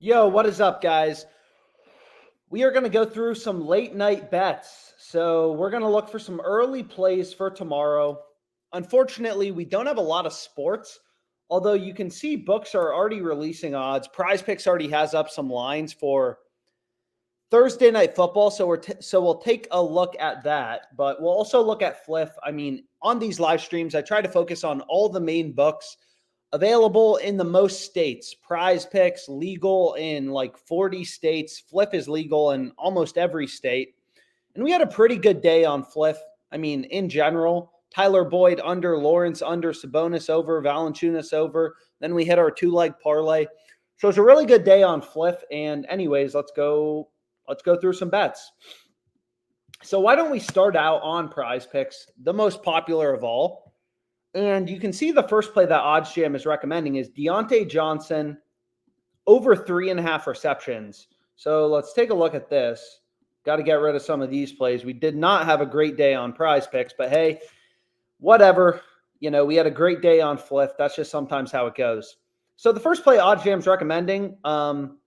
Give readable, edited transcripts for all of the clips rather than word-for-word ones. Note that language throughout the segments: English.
Yo, what is up, guys? We are going to go through some late night bets. So we're going to look for some early plays for tomorrow. Unfortunately, we don't have a lot of sports, although you can see books are already releasing odds. PrizePicks already has up some lines for Thursday night football, so we'll take a look at that, but we'll also look at Fliff. I mean, on these live streams, I try to focus on all the main books available in the most states. PrizePicks legal in like 40 states. Fliff is legal in almost every state. And we had a pretty good day on Fliff. I mean, in general, Tyler Boyd under, Lawrence under, Sabonis over, Valanciunas over. Then we hit our two-leg parlay. So it's a really good day on Fliff. And anyways, let's go through some bets. So why don't we start out on PrizePicks, the most popular of all. And you can see the first play that OddsJam is recommending is Deontay Johnson over 3.5 receptions. So let's take a look at this. Got to get rid of some of these plays. We did not have a great day on PrizePicks, but hey, whatever. You know, we had a great day on Fliff. That's just sometimes how it goes. So the first play OddsJam's recommending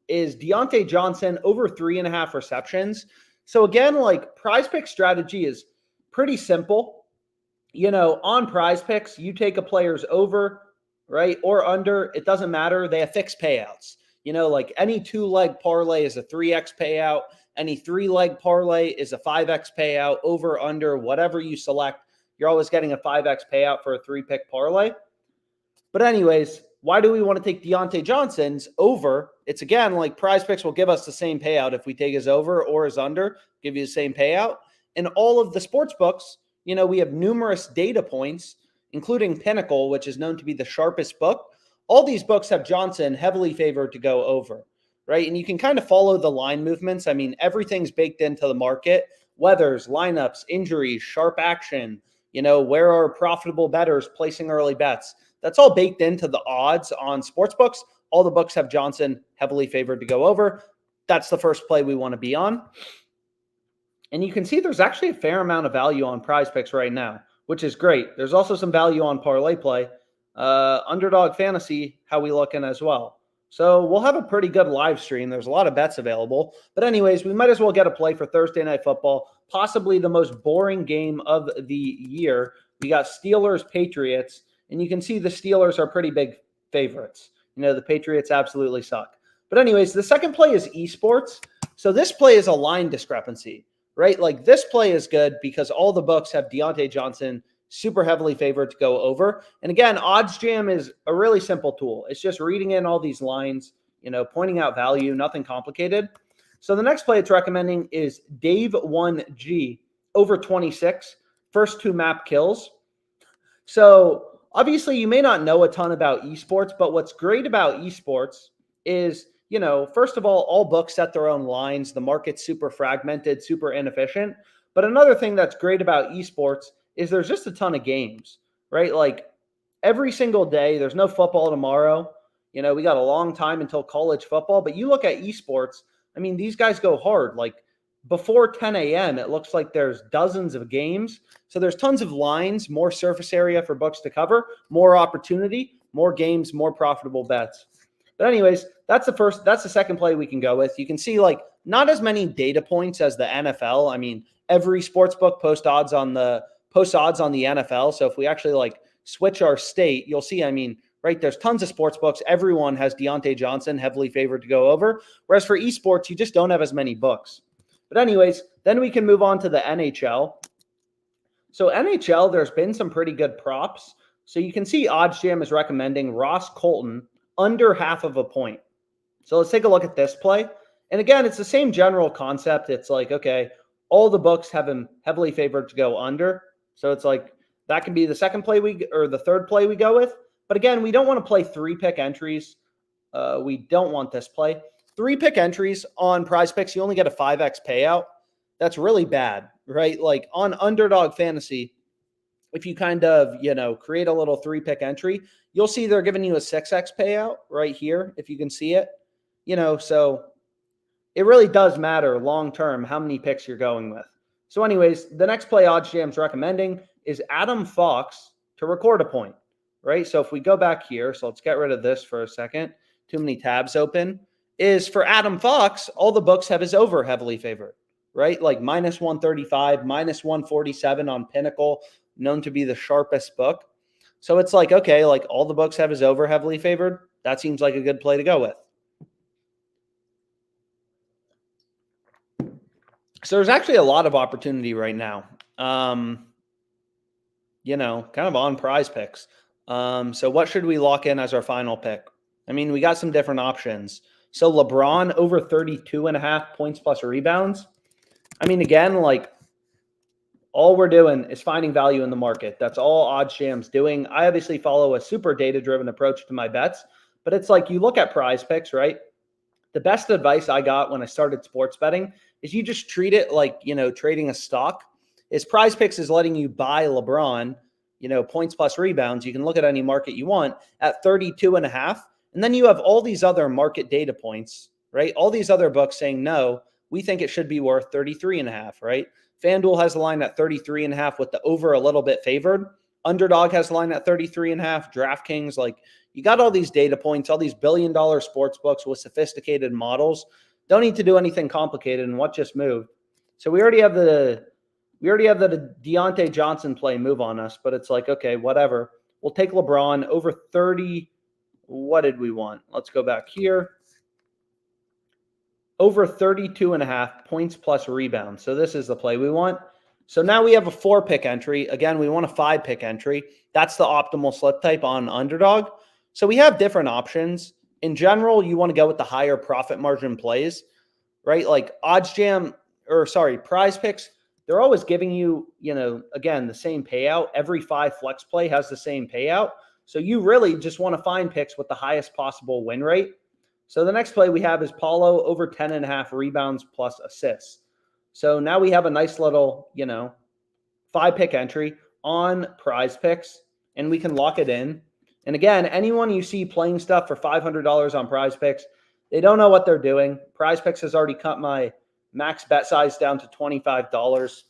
is Deontay Johnson over 3.5 receptions. So again, like PrizePicks strategy is pretty simple. You know, on PrizePicks, you take a player's over, right, or under. It doesn't matter. They have fixed payouts. You know, like any two-leg parlay is a 3x payout. Any three-leg parlay is a 5x payout. Over, under, whatever you select, you're always getting a 5x payout for a three-pick parlay. But anyways, why do we want to take Deontay Johnson's over? It's again, like PrizePicks will give us the same payout if we take his over or his under, give you the same payout. And all of the sports books, you know, we have numerous data points, including Pinnacle, which is known to be the sharpest book. All these books have Johnson heavily favored to go over, right? And you can kind of follow the line movements. I mean, everything's baked into the market. Weathers, lineups, injuries, sharp action, you know, where are profitable bettors placing early bets? That's all baked into the odds on sports books. All the books have Johnson heavily favored to go over. That's the first play we want to be on. And you can see there's actually a fair amount of value on PrizePicks right now, which is great. There's also some value on ParlayPlay. Underdog Fantasy, how we looking as well. So we'll have a pretty good live stream. There's a lot of bets available. But anyways, we might as well get a play for Thursday Night Football, possibly the most boring game of the year. We got Steelers-Patriots, and you can see the Steelers are pretty big favorites. You know, the Patriots absolutely suck. But anyways, the second play is Esports. So this play is a line discrepancy, right? Like this play is good because all the books have Deontay Johnson super heavily favored to go over. And again, OddsJam is a really simple tool. It's just reading in all these lines, you know, pointing out value, nothing complicated. So the next play it's recommending is Dave 1G over 26, first two map kills. So obviously you may not know a ton about esports, but what's great about esports is, you know, first of all books set their own lines. The market's super fragmented, super inefficient. But another thing that's great about esports is there's just a ton of games, right? Like every single day, there's no football tomorrow. You know, we got a long time until college football, but you look at esports, I mean, these guys go hard. Like before 10 a.m., it looks like there's dozens of games. So there's tons of lines, more surface area for books to cover, more opportunity, more games, more profitable bets. But anyways, that's the second play we can go with. You can see like not as many data points as the NFL. I mean, every sports book posts odds on the NFL. So if we actually like switch our state, you'll see, I mean, right, there's tons of sports books. Everyone has Deontay Johnson heavily favored to go over. Whereas for esports, you just don't have as many books. But anyways, then we can move on to the NHL. So NHL, there's been some pretty good props. So you can see OddsJam is recommending Ross Colton under half of a point. So let's take a look at this play. And again, it's the same general concept. It's like, okay, all the books have him heavily favored to go under. So it's like that can be the second play or the third play we go with. But again, we don't want to play three-pick entries. We don't want this play. Three-pick entries on PrizePicks, you only get a 5x payout. That's really bad, right? Like on Underdog Fantasy, if you kind of, you know, create a little three-pick entry, you'll see they're giving you a 6x payout right here, if you can see it. You know, so it really does matter long-term how many picks you're going with. So anyways, the next play OddsJam's recommending is Adam Fox to record a point, right? So if we go back here, so let's get rid of this for a second. Too many tabs open. is for Adam Fox, all the books have his over heavily favored, right? Like minus 135, minus 147 on Pinnacle, known to be the sharpest book. So it's like, okay, like all the books have his over heavily favored. That seems like a good play to go with. So there's actually a lot of opportunity right now. Kind of on PrizePicks. So what should we lock in as our final pick? I mean, we got some different options. So LeBron over 32.5 points plus rebounds. I mean, again, like all we're doing is finding value in the market. That's all OddsJam's doing. I obviously follow a super data-driven approach to my bets, but it's like you look at PrizePicks, right? The best advice I got when I started sports betting is you just treat it like, trading a stock. PrizePicks is letting you buy LeBron, points plus rebounds. You can look at any market you want at 32.5. And then you have all these other market data points, right? All these other books saying, no, we think it should be worth 33.5, right? FanDuel has the line at 33.5 with the over a little bit favored. Underdog has the line at 33.5. DraftKings, like you got all these data points, all these billion-dollar sports books with sophisticated models. Don't need to do anything complicated. And what just moved? So we already have the Deontay Johnson play move on us, but it's like, okay, whatever. We'll take LeBron over 30. What did we want? Let's go back here. Over 32.5 points plus rebounds. So this is the play we want. So now we have a 4-pick entry. Again, we want a 5-pick entry. That's the optimal slip type on Underdog. So we have different options. In general, you want to go with the higher profit margin plays, right? Like PrizePicks, they're always giving you, again, the same payout. Every 5 flex play has the same payout. So you really just want to find picks with the highest possible win rate. So the next play we have is Paulo over 10.5 rebounds plus assists. So now we have a nice little, 5-pick entry on PrizePicks, and we can lock it in. And again, anyone you see playing stuff for $500 on PrizePicks, they don't know what they're doing. PrizePicks has already cut my max bet size down to $25,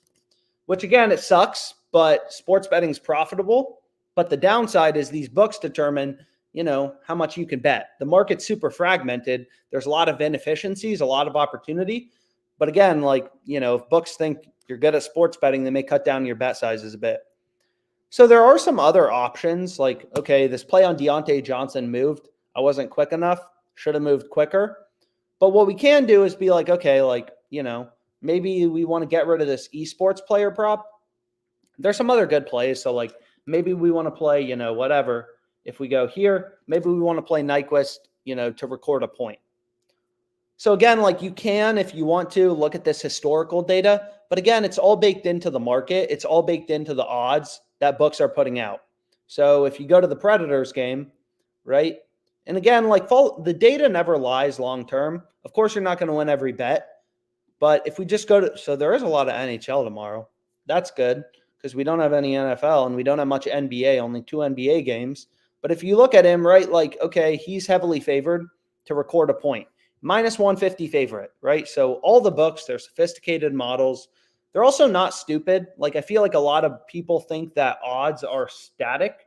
which again, it sucks, but sports betting is profitable. But the downside is these books determine, how much you can bet. The market's super fragmented. There's a lot of inefficiencies, a lot of opportunity. But again, if books think you're good at sports betting, they may cut down your bet sizes a bit. So there are some other options like, okay, this play on Deontay Johnson moved. I wasn't quick enough. Should have moved quicker. But what we can do is be like, okay, maybe we want to get rid of this esports player prop. There's some other good plays. So maybe we want to play, whatever. If we go here, maybe we want to play Nyquist, to record a point. So again, you can, if you want to, look at this historical data. But again, it's all baked into the market. It's all baked into the odds that books are putting out. So if you go to the Predators game, right? And again, the data never lies long term. Of course, you're not going to win every bet. But if we just so there is a lot of NHL tomorrow. That's good because we don't have any NFL and we don't have much NBA, only 2 NBA games. But if you look at him, right, okay, he's heavily favored to record a point. Minus 150 favorite, right? So all the books, they're sophisticated models. They're also not stupid. I feel like a lot of people think that odds are static.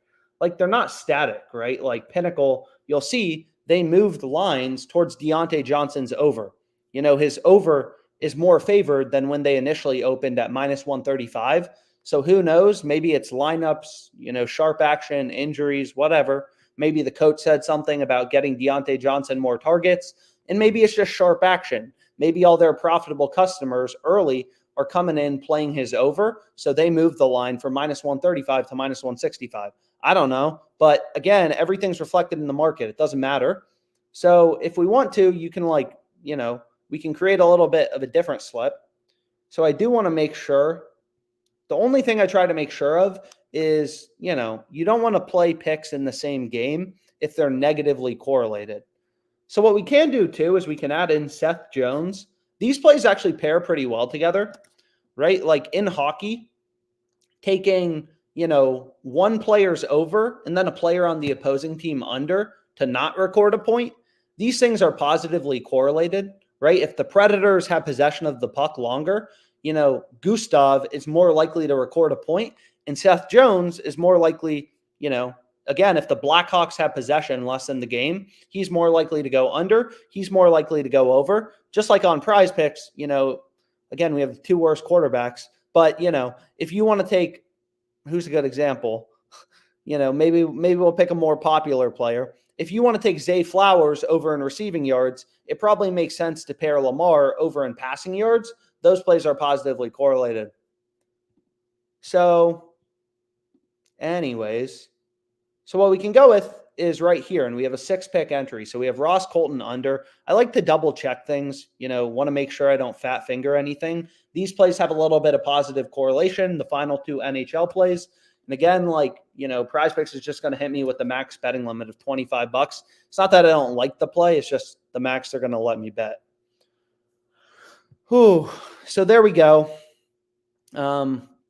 They're not static, right? Pinnacle, you'll see they moved the lines towards Deontay Johnson's over. His over is more favored than when they initially opened at minus 135. So who knows? Maybe it's lineups, sharp action, injuries, whatever. Maybe the coach said something about getting Deontay Johnson more targets. And maybe it's just sharp action. Maybe all their profitable customers early are coming in playing his over. So they moved the line from minus 135 to minus 165. I don't know. But again, everything's reflected in the market. It doesn't matter. So if we want to, you can we can create a little bit of a different slip. So I do want to make sure. The only thing I try to make sure of is, you don't want to play picks in the same game if they're negatively correlated. So what we can do too is we can add in Seth Jones. These plays actually pair pretty well together, right? In hockey, taking, one player's over and then a player on the opposing team under to not record a point. These things are positively correlated, right? If the Predators have possession of the puck longer, Gustav is more likely to record a point and Seth Jones is more likely, again, if the Blackhawks have possession less than the game, he's more likely to go under. He's more likely to go over. Just like on PrizePicks, again, we have the 2 worst quarterbacks. But, if you want to take, who's a good example? Maybe we'll pick a more popular player. If you want to take Zay Flowers over in receiving yards, it probably makes sense to pair Lamar over in passing yards. Those plays are positively correlated. So, anyways, what we can go with is right here, and we have a 6-pick entry. So we have Ross Colton under. I like to double check things, want to make sure I don't fat finger anything. These plays have a little bit of positive correlation, the final 2 NHL plays. And again, PrizePicks is just going to hit me with the max betting limit of $25. It's not that I don't like the play. It's just the max they're going to let me bet. Whew. So there we go.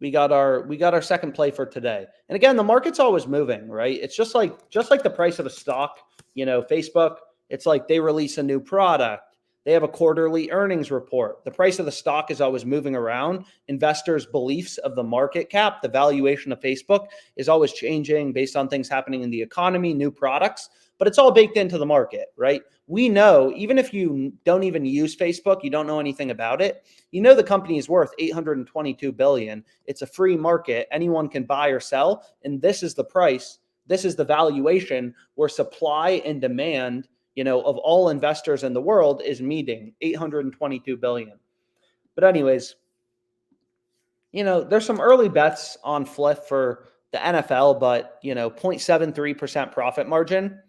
We got our second play for today. And again, the market's always moving, right? It's just like the price of a stock, Facebook, it's like they release a new product. They have a quarterly earnings report. The price of the stock is always moving around. Investors' beliefs of the market cap, the valuation of Facebook is always changing based on things happening in the economy, new products, but it's all baked into the market, right? We know, even if you don't even use Facebook, you don't know anything about it, the company is worth $822 billion. It's a free market. Anyone can buy or sell. And this is the price. This is the valuation where supply and demand, of all investors in the world is meeting $822 billion. But anyways, there's some early bets on Fliff for the NFL, but, 0.73% profit margin.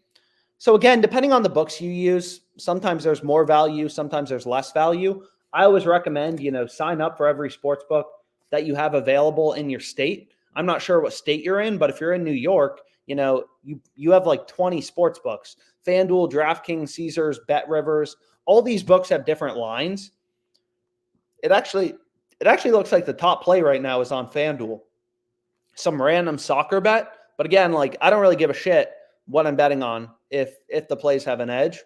So again, depending on the books you use, sometimes there's more value, sometimes there's less value. I always recommend, sign up for every sports book that you have available in your state. I'm not sure what state you're in, but if you're in New York, you have like 20 sports books. FanDuel, DraftKings, Caesars, BetRivers, all these books have different lines. It actually looks like the top play right now is on FanDuel. Some random soccer bet, but again, I don't really give a shit what I'm betting on if the plays have an edge.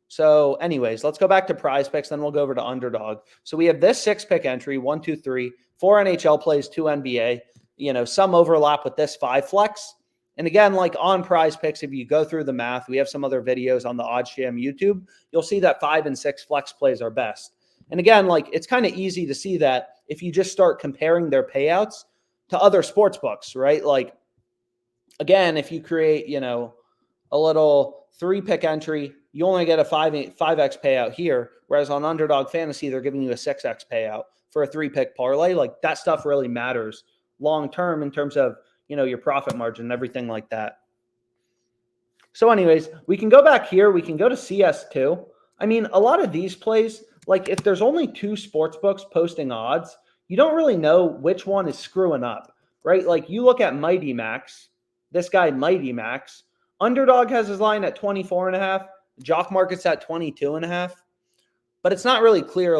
So anyways, let's go back to PrizePicks, then we'll go over to Underdog. So we have this 6-pick entry, 1, 2, 3, 4 NHL plays, 2 NBA, some overlap with this 5 flex. And again, on PrizePicks, if you go through the math, we have some other videos on the OddsJam YouTube, you'll see that 5 and 6 flex plays are best. And again, it's kind of easy to see that if you just start comparing their payouts to other sports books, right? Again, if you create, a little 3-pick entry, you only get a 5x payout here, whereas on Underdog Fantasy, they're giving you a 6x payout for a 3-pick parlay. That stuff really matters long-term in terms of, your profit margin and everything like that. So anyways, we can go back here. We can go to CS2. I mean, a lot of these plays, if there's only 2 sports books posting odds, you don't really know which one is screwing up, right? You look at Mighty Max, this guy Mighty Max, Underdog has his line at 24.5. JockMarket's at 22.5. But it's not really clear,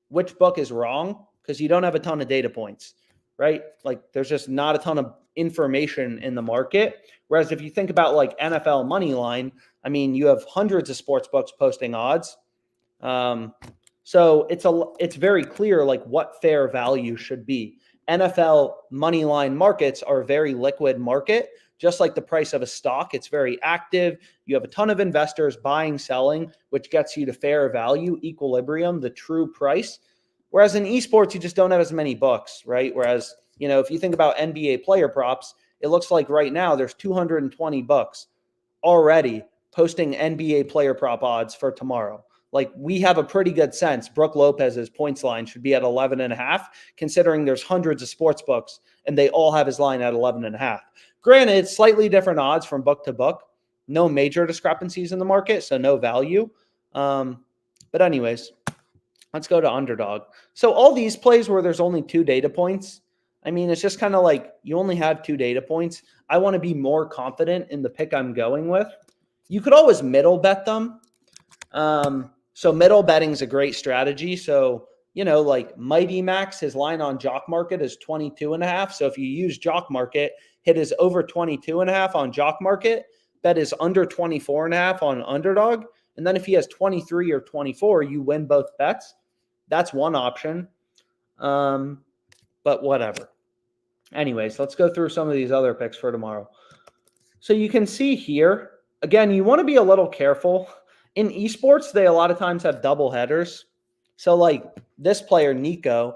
which book is wrong because you don't have a ton of data points, right? There's just not a ton of information in the market. Whereas if you think about NFL money line, I mean, you have hundreds of sports books posting odds. So it's very clear what fair value should be. NFL money line markets are a very liquid market. Just like the price of a stock, it's very active. You have a ton of investors buying, selling, which gets you to fair value, equilibrium, the true price. Whereas in esports, you just don't have as many books, right? Whereas, if you think about NBA player props, it looks like right now there's 220 books already posting NBA player prop odds for tomorrow. We have a pretty good sense. Brooke Lopez's points line should be at 11.5, considering there's hundreds of sports books and they all have his line at 11.5. Granted, it's slightly different odds from book to book. No major discrepancies in the market, so no value. But anyways, let's go to Underdog. So all these plays where there's only 2 data points, I mean, it's just kind of you only have 2 data points. I want to be more confident in the pick I'm going with. You could always middle bet them. So middle betting is a great strategy. So, Mighty Max, his line on Jock Market is 22.5. So if you use Jock Market, hit his over 22.5 on Jock Market, bet is under 24.5 on Underdog. And then if he has 23 or 24, you win both bets. That's one option. But whatever. Anyways, let's go through some of these other picks for tomorrow. So you can see here, again, you want to be a little careful. In esports, they a lot of times have double headers. So like this player, Nico,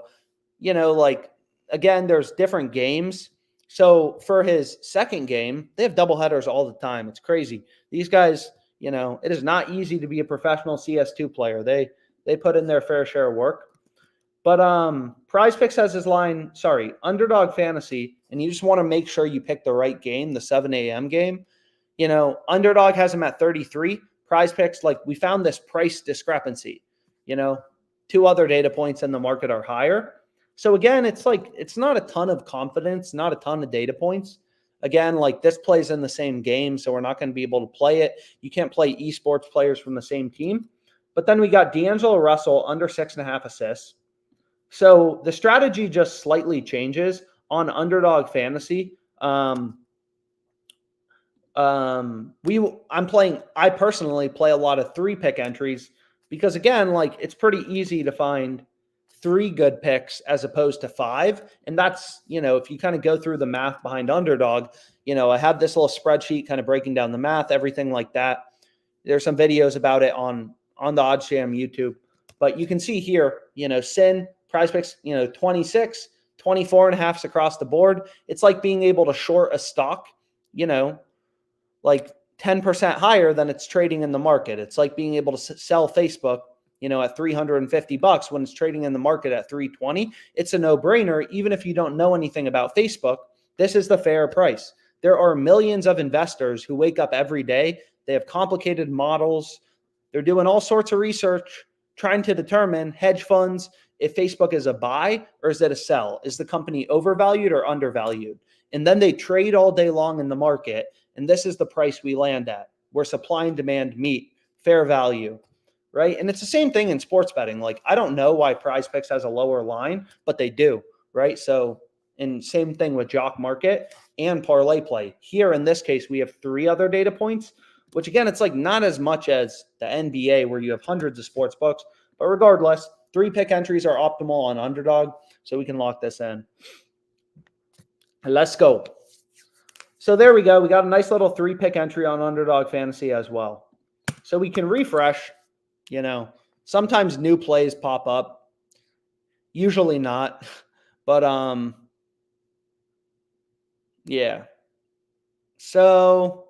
like again, there's different games. So for his second game, they have double headers all the time. It's crazy. These guys, it is not easy to be a professional CS2 player. They put in their fair share of work. But PrizePicks has his line, Underdog Fantasy, and you just want to make sure you pick the right game, the 7 a.m. game. Underdog has him at 33. PrizePicks, like we found this price discrepancy. Two other data points in the market are higher. So again, it's not a ton of confidence, not a ton of data points. Again, like this plays in the same game, so we're not going to be able to play it. You can't play esports players from the same team. But then we got D'Angelo Russell under 6.5 assists. So the strategy just slightly changes on Underdog Fantasy. I personally play a lot of 3-pick entries because again, like it's pretty easy to find 3 good picks as opposed to 5. And that's, if you kind of go through the math behind Underdog, I have this little spreadsheet kind of breaking down the math, everything like that. There's some videos about it on the OddsJam YouTube, but you can see here, Sin, PrizePicks, 26, 24.5 across the board. It's like being able to short a stock, like 10% higher than it's trading in the market. It's like being able to sell Facebook, at $350 when it's trading in the market at $320. It's a no-brainer. Even if you don't know anything about Facebook, this is the fair price. There are millions of investors who wake up every day. They have complicated models. They're doing all sorts of research, trying to determine hedge funds, if Facebook is a buy or is it a sell? Is the company overvalued or undervalued? And then they trade all day long in the market. And this is the price we land at, where supply and demand meet, fair value, right? And it's the same thing in sports betting. Like, I don't know why PrizePicks has a lower line, but they do, right? So, and same thing with Jock Market and ParlayPlay. Here in this case, we have 3 other data points, which again, it's like not as much as the NBA where you have hundreds of sports books, but regardless, 3-pick entries are optimal on Underdog, so we can lock this in. Let's go. So there we go. We got a nice little 3-pick entry on Underdog Fantasy as well. So we can refresh, sometimes new plays pop up, usually not, but yeah. So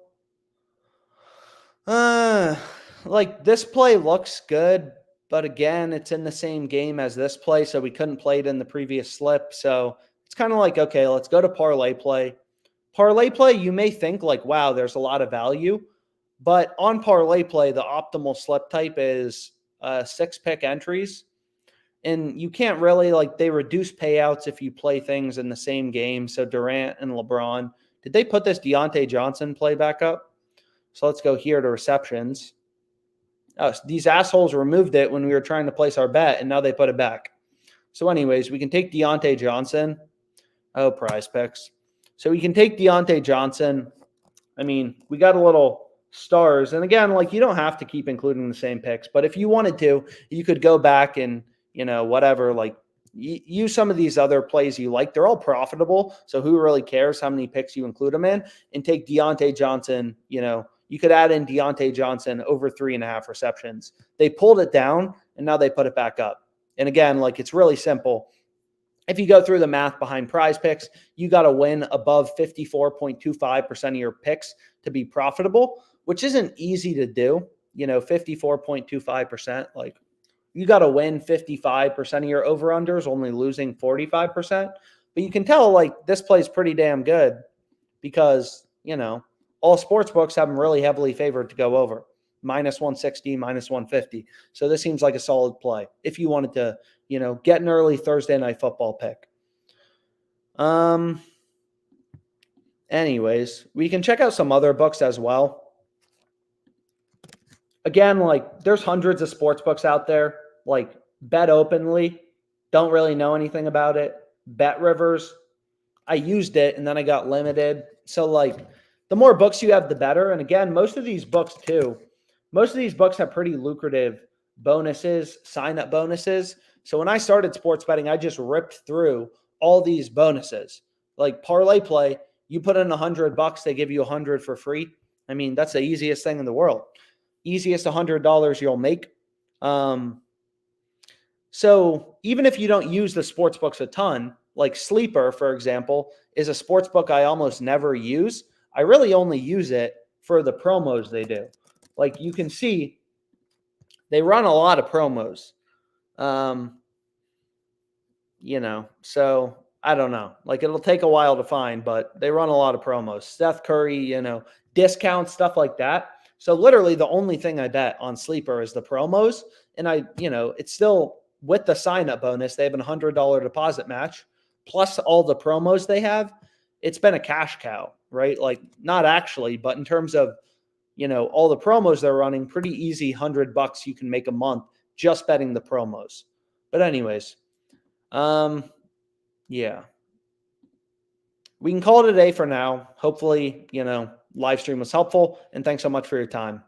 like this play looks good, but again, it's in the same game as this play, so we couldn't play it in the previous slip. So it's kind of like, okay, let's go to ParlayPlay. ParlayPlay, you may think like, wow, there's a lot of value. But on ParlayPlay, the optimal slip type is 6-pick entries. And you can't really, like, they reduce payouts if you play things in the same game. So Durant and LeBron. Did they put this Deontay Johnson play back up? So let's go here to receptions. Oh, these assholes removed it when we were trying to place our bet, and now they put it back. So anyways, we can take Deontay Johnson. Oh, PrizePicks. So we can take Deontay Johnson. I mean, we got a little stars. And again, like, you don't have to keep including the same picks. But if you wanted to, you could go back and, whatever, like, use some of these other plays you like. They're all profitable. So who really cares how many picks you include them in? And take Deontay Johnson, you could add in Deontay Johnson over 3.5 receptions. They pulled it down, and now they put it back up. And again, like, it's really simple. If you go through the math behind PrizePicks, you got to win above 54.25% of your picks to be profitable, which isn't easy to do. 54.25%. Like, you got to win 55% of your over-unders, only losing 45%. But you can tell, like, this play is pretty damn good because, all sports books have them really heavily favored to go over. -160, -150. So this seems like a solid play if you wanted to, get an early Thursday night football pick. Anyways, we can check out some other books as well. Again, like, there's hundreds of sports books out there. Like, Bet Openly, don't really know anything about it. Bet Rivers, I used it and then I got limited. So, like, the more books you have, the better. And again, most of these books have pretty lucrative bonuses, sign-up bonuses. So when I started sports betting, I just ripped through all these bonuses. Like ParlayPlay, You put in $100, they give you 100 for free. I mean, that's the easiest thing in the world. Easiest $100 you'll make. So even if you don't use the sports books a ton, like Sleeper, for example, is a sports book I almost never use. I really only use it for the promos they do. Like you can see, they run a lot of promos. So I don't know. Like it'll take a while to find, but they run a lot of promos. Steph Curry, discounts, stuff like that. So literally the only thing I bet on Sleeper is the promos. And it's still with the sign-up bonus. They have a $100 deposit match plus all the promos they have. It's been a cash cow, right? Like not actually, but in terms of, all the promos they're running, pretty easy $100 you can make a month just betting the promos. But anyways, yeah. We can call it a day for now. Hopefully, live stream was helpful. And thanks so much for your time.